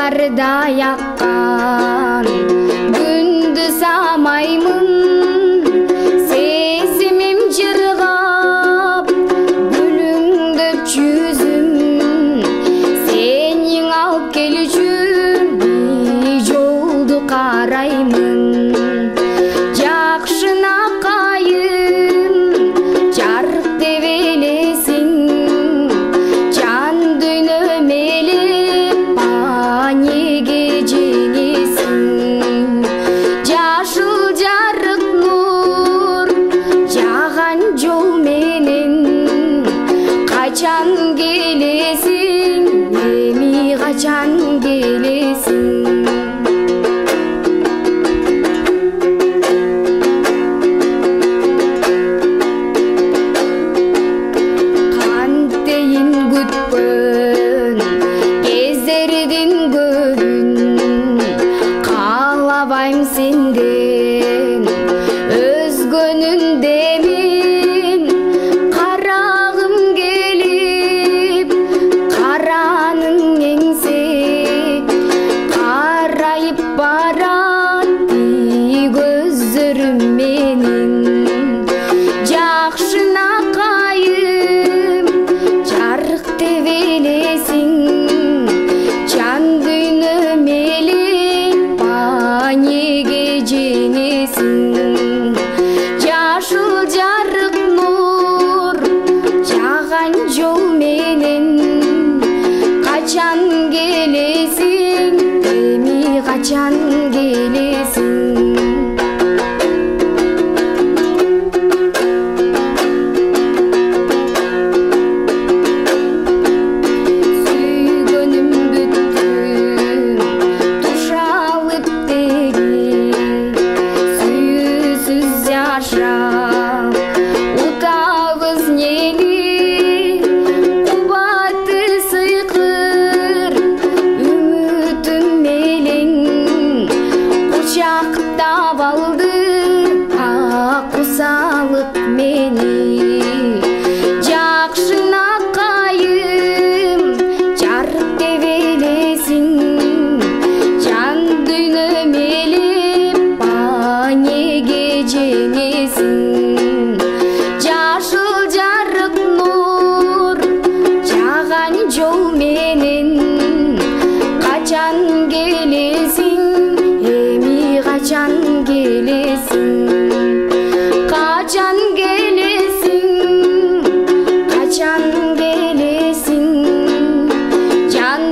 Barda yakkan gündü samаймын, сезімім жырғап гүліңдіп жүзім, сенің алып келуші жолды қараймын. Жақшына қайым жарық деп елесің, жан дүйнөмелеп панеге жеңесің. Жашыл жарық нур жаған жол менен, қачан келесің, эми қачан келесің. Қантейін күтпін кездердің көбін, қалабайм сенден өзгөнүндө мен. Қарағым келіп қараның еңсе, қарайып барады көздөрүм менин. Жакшына кайым жарык деп элесиң, жан дүйнөмелеп панеге жеңесиң. Жашыл жарык нур жаган жол менен, качан келесиң, эми качан келесиң. Сүйгөнүм бүттү тушалып деги, сүйүүсүз жашап утабыз нени. Кубаты сыйкыр үмүтүм менен, кучактап алды ак кусалык мени. Жакшына кайым жарык деп элесиң, жан дүйнөмелеп панеге жеңесиң. Жашыл жарык нур жаган жол менен, качан келесиң, эми качан келесиң. Качан келесиң, качан келесиң, жан